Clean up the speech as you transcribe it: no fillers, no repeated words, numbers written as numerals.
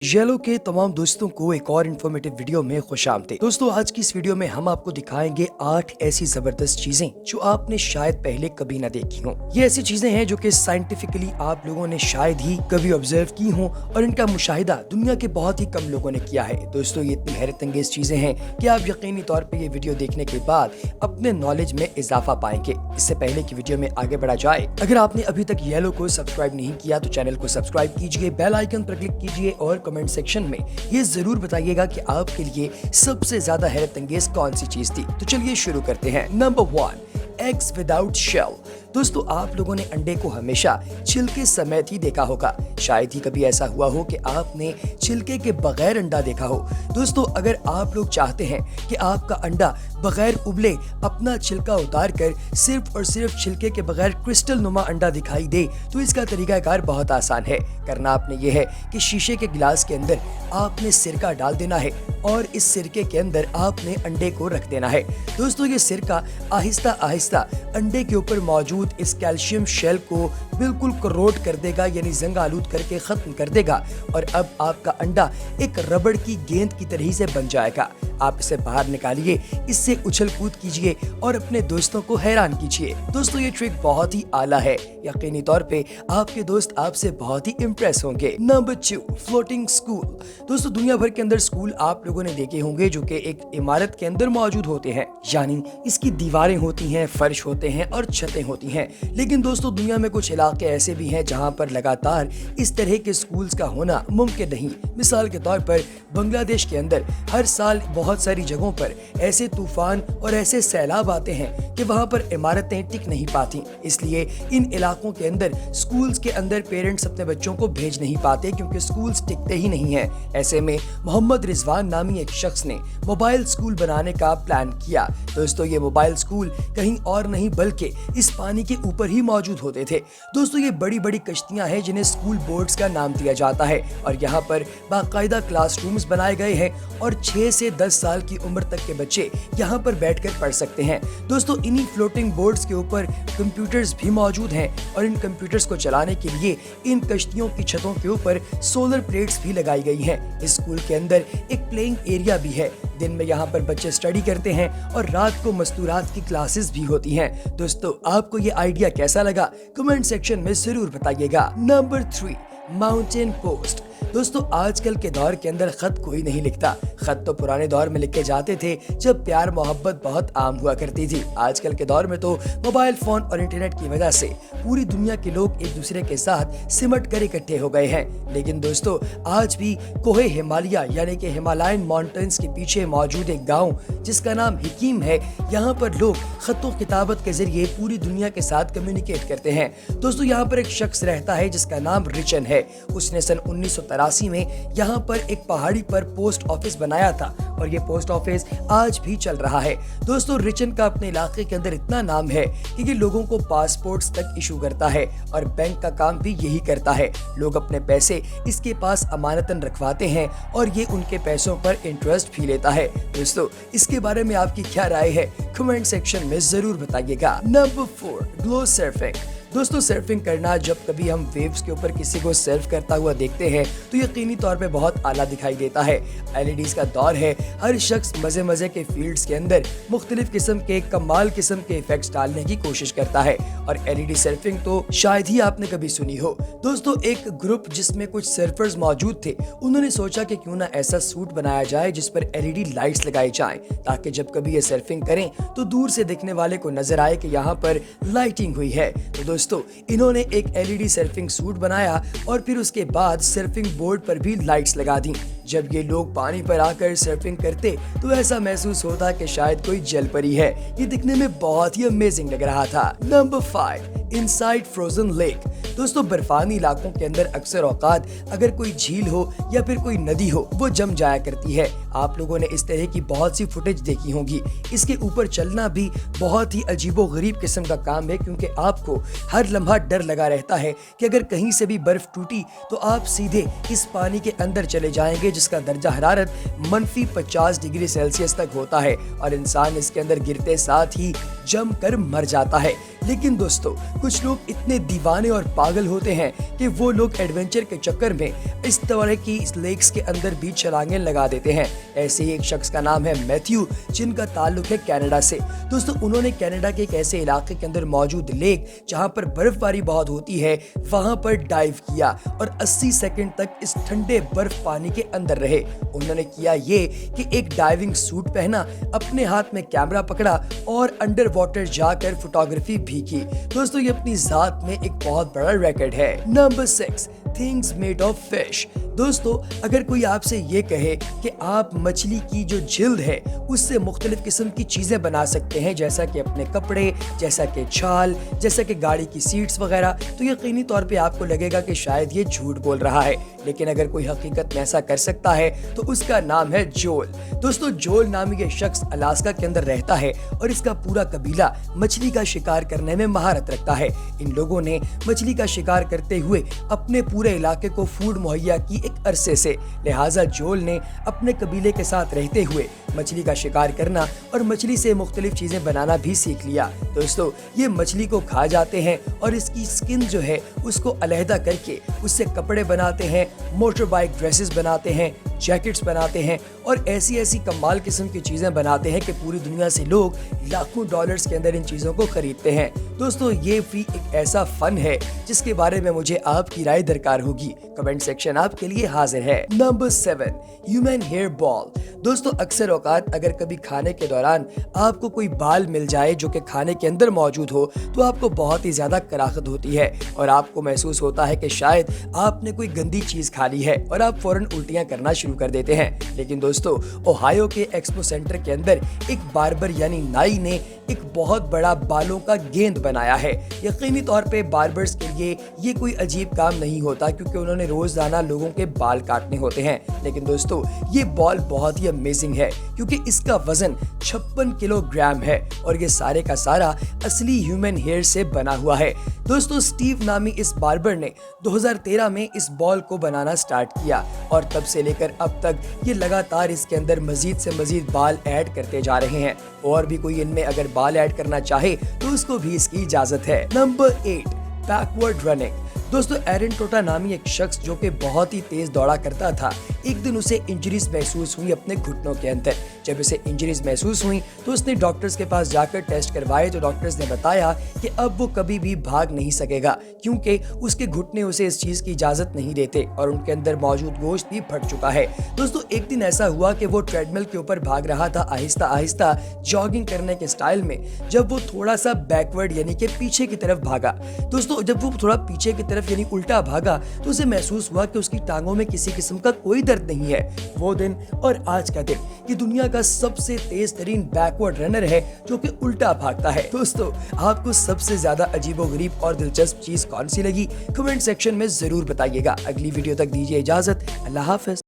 Yellow के तमाम दोस्तों को एक और इन्फॉर्मेटिव वीडियो में खुशामदीद। दोस्तों आज की इस वीडियो में हम आपको दिखाएंगे 8 ऐसी जबरदस्त चीजें जो आपने शायद पहले कभी न देखी हों। ये ऐसी चीजें हैं जो कि साइंटिफिकली आप लोगों ने शायद ही कभी ऑब्जर्व की हों और इनका मुशाहिदा दुनिया के बहुत ही कम लोगों ने किया है। दोस्तों ये इतनी हैरत अंगेज चीजें हैं कि आप यकीनी तौर पर ये वीडियो देखने के बाद अपने नॉलेज में इजाफा पाएंगे। इससे पहले की वीडियो में आगे बढ़ा जाए, अगर आपने अभी तक येलो को सब्सक्राइब नहीं किया तो चैनल को सब्सक्राइब कीजिए, बेल आइकन पर क्लिक कीजिए और कमेंट सेक्शन में ये जरूर बताइएगा कि आपके लिए सबसे ज्यादा हैरत अंगेज कौन सी चीज थी। तो चलिए शुरू करते हैं। Number 1, eggs without shell. दोस्तों आप लोगों ने अंडे को हमेशा छिलके समेत ही देखा होगा। शायद ही कभी ऐसा हुआ हो कि आपने छिलके के बगैर अंडा देखा हो। दोस्तों अगर आप लोग चाहते हैं कि आपका अंडा बगैर उबले अपना छिलका उतार कर सिर्फ और सिर्फ छिलके के बगैर क्रिस्टल नुमा अंडा दिखाई दे तो इसका तरीकाकार बहुत आसान है। करना आपने ये है कि शीशे के गिलास के अंदर आपने सिरका डाल देना है और इस सिरके के अंदर आपने अंडे को रख देना है। दोस्तों ये सिरका आहिस्ता आहिस्ता अंडे के ऊपर मौजूद इस कैल्शियम शेल को बिल्कुल करोड कर देगा, यानी जंग आलूद करके खत्म कर देगा और अब आपका अंडा एक रबड़ की गेंद की तरह से बन जाएगा। आप इसे बाहर निकालिए, इससे उछल कूद कीजिए और अपने दोस्तों को हैरान कीजिए। दोस्तों ये ट्रिक बहुत ही आला है, यकीनी तौर पे आपके दोस्त आपसे बहुत ही इम्प्रेस होंगे। Number 2, floating school. दोस्तों दुनिया भर के अंदर स्कूल आप लोगों ने देखे होंगे जो कि एक इमारत के अंदर मौजूद होते हैं, यानी इसकी दीवारें होती हैं, फर्श होते हैं और छतें होती हैं। लेकिन दोस्तों दुनिया में कुछ इलाके ऐसे भी हैं जहां पर लगातार इस तरह के स्कूल्स का होना मुमकिन नहीं। मिसाल के तौर पर बांग्लादेश के अंदर हर साल बहुत सारी जगहों पर ऐसे तूफान और ऐसे सैलाब आते हैं कि वहां पर इमारतें टिक नहीं पाती। इसलिए इन इलाकों के अंदर स्कूल्स के अंदर पेरेंट्स अपने बच्चों को भेज नहीं पाते क्योंकि स्कूल्स टिकते ही नहीं हैं। ऐसे में मोहम्मद रिजवान नामी एक शख्स ने मोबाइल स्कूल बनाने का प्लान किया। दोस्तों ये मोबाइल स्कूल कहीं और नहीं बल्कि इस पानी के ऊपर ही मौजूद होते थे। दोस्तों ये बड़ी बड़ी कश्तियां हैं जिन्हें स्कूल बोर्ड्स का नाम दिया जाता है और यहाँ पर बाकायदा क्लासरूम्स बनाए गए हैं और 6 से 10 साल की उम्र तक के बच्चे यहाँ पर बैठकर पढ़ सकते हैं। दोस्तों इन्हीं फ्लोटिंग बोर्ड्स के ऊपर कंप्यूटर्स भी मौजूद हैं और इन कंप्यूटर्स को चलाने के लिए इन कश्तियों की छतों के ऊपर सोलर प्लेट्स भी लगाई गई हैं। इस स्कूल के अंदर एक प्लेइंग एरिया भी है। दिन में यहाँ पर बच्चे स्टडी करते हैं और रात को मस्तूरात की क्लासेस भी होती हैं। दोस्तों आपको ये आइडिया कैसा लगा कमेंट सेक्शन में जरूर बताइएगा। Number 3, mountain post. दोस्तों आजकल के दौर के अंदर खत कोई नहीं लिखता। खत तो पुराने दौर में लिखे जाते थे जब प्यार मोहब्बत बहुत आम हुआ करती थी। आजकल के दौर में तो मोबाइल फोन और इंटरनेट की वजह से पूरी दुनिया के लोग एक दूसरे के साथ सिमट कर इकट्ठे हो गए हैं। लेकिन दोस्तों आज भी कोहे हिमालय यानी कि हिमालयन माउंटेन्स के पीछे मौजूद एक गाँव जिसका नाम हकीम है, यहाँ पर लोग खतों किताबत के जरिए पूरी दुनिया के साथ कम्युनिकेट करते हैं। दोस्तों यहाँ पर एक शख्स रहता है जिसका नाम रिचन है। उसने सन 1983 में यहाँ पर एक पहाड़ी पर पोस्ट ऑफिस बनाया था और ये पोस्ट ऑफिस आज भी चल रहा है। दोस्तों रिचन का अपने इलाके के अंदर इतना नाम है कि ये लोगों को पासपोर्ट्स तक इशू करता है और बैंक का काम भी यही करता है। लोग अपने पैसे इसके पास अमानतन रखवाते हैं और ये उनके पैसों पर इंटरेस्ट भी लेता है। दोस्तों इसके बारे में आपकी क्या राय है कमेंट सेक्शन में जरूर बताइएगा। Number 4, glow surfing. दोस्तों सर्फिंग करना, जब कभी हम वेव्स के ऊपर किसी को सर्फ करता हुआ देखते हैं तो यकीनी तौर पे बहुत आला दिखाई देता है। एलईडीज का दौर है, हर शख्स मजे मजे के फील्ड्स के अंदर मुख्तलिफ किस्म के कमाल किस्म के इफेक्ट्स डालने की कोशिश करता है और एलईडी सर्फिंग तो शायद ही आपने कभी सुनी हो। दोस्तों एक ग्रुप जिसमें कुछ सर्फर्स मौजूद थे, उन्होंने सोचा कि क्यों ना ऐसा सूट बनाया जाए जिस पर एलईडी लाइट्स लगाई जाएं ताकि जब कभी ये सर्फिंग करें तो दूर से देखने वाले को नजर आए कि यहाँ पर लाइटिंग हुई है। तो दोस्तों इन्होंने एक एलईडी सर्फिंग सूट बनाया और फिर उसके बाद सर्फिंग बोर्ड पर भी लाइट्स लगा दी। जब ये लोग पानी पर आकर सर्फिंग करते तो ऐसा महसूस होता कि शायद कोई जल परी है। ये दिखने में बहुत ही अमेजिंग लग रहा था। Number 5, inside frozen lake. दोस्तों बर्फानी इलाकों के अंदर अक्सर औकात अगर कोई झील हो या फिर कोई नदी हो वो जम जाया करती है। आप लोगों ने इस तरह की बहुत सी फुटेज देखी होगी। इसके ऊपर चलना भी बहुत ही अजीबो गरीब किस्म का काम है क्योंकि आपको हर लम्हा डर लगा रहता है कि अगर कहीं से भी बर्फ टूटी तो आप सीधे इस पानी के अंदर चले जाएंगे जिसका दर्जा हरारत -50 डिग्री सेल्सियस तक होता है और इंसान इसके अंदर गिरते साथ ही जम कर मर जाता है। लेकिन दोस्तों कुछ लोग इतने दीवाने और पागल होते हैं कि वो लोग एडवेंचर के चक्कर में इस तरह की लेक्स के अंदर भी छलांगें लगा देते हैं। ऐसे ही एक शख्स का नाम है मैथ्यू, जिनका ताल्लुक है कनाडा से। दोस्तों उन्होंने कनाडा के एक ऐसे इलाके के अंदर मौजूद लेक जहां पर बर्फबारी बहुत होती है वहां पर डाइव किया और 80 सेकंड तक इस ठंडे बर्फ पानी के अंदर रहे। उन्होंने किया ये कि एक डाइविंग सूट पहना, अपने हाथ में कैमरा पकड़ा और अंडर वाटर जाकर फोटोग्राफी भी की। दोस्तों ये अपनी जात में एक बहुत बड़ा रिकॉर्ड है। Number 6, things made of fish. दोस्तों अगर कोई आपसे ये कहे कि आप मछली की जो जिल्द है उससे मुख्तलिफ किस्म की चीजें बना सकते हैं, जैसा कि अपने कपड़े, जैसा कि छाल, जैसा कि गाड़ी की सीट्स वगैरह, तो यकीनी तौर पे आपको लगेगा कि शायद ये झूठ बोल रहा है। लेकिन अगर कोई हकीकत में ऐसा कर सकता है तो उसका नाम है जोल। दोस्तों जोल नामी ये शख्स अलास्का के अंदर रहता है और इसका पूरा कबीला मछली का शिकार करने में महारत रखता है। इन लोगों ने मछली का शिकार करते हुए अपने पूरे इलाके को फूड मुहैया की एक अरसे से, लिहाजा जोल ने अपने कबीले के साथ रहते हुए मछली का शिकार करना और मछली से मुख्तलिफ चीजें बनाना भी सीख लिया। दोस्तों ये मछली को खा जाते हैं और इसकी स्किन जो है उसको अलहदा करके उससे कपड़े बनाते हैं, मोटर बाइक ड्रेसेस बनाते हैं, जैकेट्स बनाते हैं और ऐसी ऐसी कमाल किस्म की चीजें बनाते हैं कि पूरी दुनिया से लोग लाखों डॉलर्स के अंदर इन चीजों को खरीदते हैं। दोस्तों ये भी एक ऐसा फन है जिसके बारे में मुझे आपकी राय दरकार होगी। कमेंट सेक्शन आपके लिए हाजिर है। Number 7, human hair ball. दोस्तों अक्सर औकात अगर कभी खाने के दौरान आपको कोई बाल मिल जाए जो कि खाने के अंदर मौजूद हो तो आपको बहुत ही ज्यादा कराहत होती है और आपको महसूस होता है कि शायद आपने कोई गंदी चीज खा ली है और आप फौरन उल्टियां करना शुरू कर देते हैं। लेकिन दोस्तों ओहायो के एक्सपो सेंटर के अंदर एक बार्बर यानी नाई ने एक बहुत बड़ा बालों का गेंद बनाया है। यकीनी तौर पे बार्बर्स के लिए ये कोई अजीब काम नहीं होता क्योंकि उन्होंने रोजाना लोगों के बाल काटने होते हैं। लेकिन दोस्तों ये बॉल बहुत ही अमेजिंग है क्योंकि इसका वजन 56 किलोग्राम है और ये सारे का सारा असली ह्यूमन हेयर से बना हुआ है। दोस्तों स्टीव नामी इस बार्बर ने 2013 में इस बॉल को बनाना स्टार्ट किया और तब से लेकर अब तक ये लगातार इसके अंदर मजीद से मजीद बाल ऐड करते जा रहे हैं और भी कोई इनमें अगर बाल ऐड करना चाहे तो उसको भी इसकी इजाजत है। Number 8, backward running. दोस्तों एरन टोटा नामी एक शख्स जो कि बहुत ही तेज दौड़ा करता था, एक दिन उसे इंजरीज महसूस हुई अपने घुटनों के अंदर। जब उसे इंजरीज महसूस हुई तो उसने डॉक्टर्स के पास जाकर टेस्ट करवाए तो डॉक्टर्स ने बताया कि अब वो कभी भी भाग नहीं सकेगा क्योंकि उसके घुटने उसे इस चीज की इजाजत नहीं देते और उनके अंदर मौजूद गोश्त भी फट चुका है। दोस्तों एक दिन ऐसा हुआ कि वो ट्रेडमिल के ऊपर भाग रहा था आहिस्ता आहिस्ता जॉगिंग करने के स्टाइल में, जब वो थोड़ा सा बैकवर्ड यानी कि पीछे की तरफ भागा। दोस्तों जब वो थोड़ा पीछे की तरफ यानी उल्टा भागा तो उसे महसूस हुआ कि उसकी टांगों में किसी किस्म का कोई दर्द नहीं है। वो दिन और आज का दिन ये दुनिया का सबसे तेज तरीन बैकवर्ड रनर है जो कि उल्टा भागता है। दोस्तों आपको सबसे ज्यादा अजीबोगरीब और दिलचस्प चीज कौन सी लगी कमेंट सेक्शन में जरूर बताइएगा। अगली वीडियो तक दीजिए इजाजत। अल्लाह हाफिज।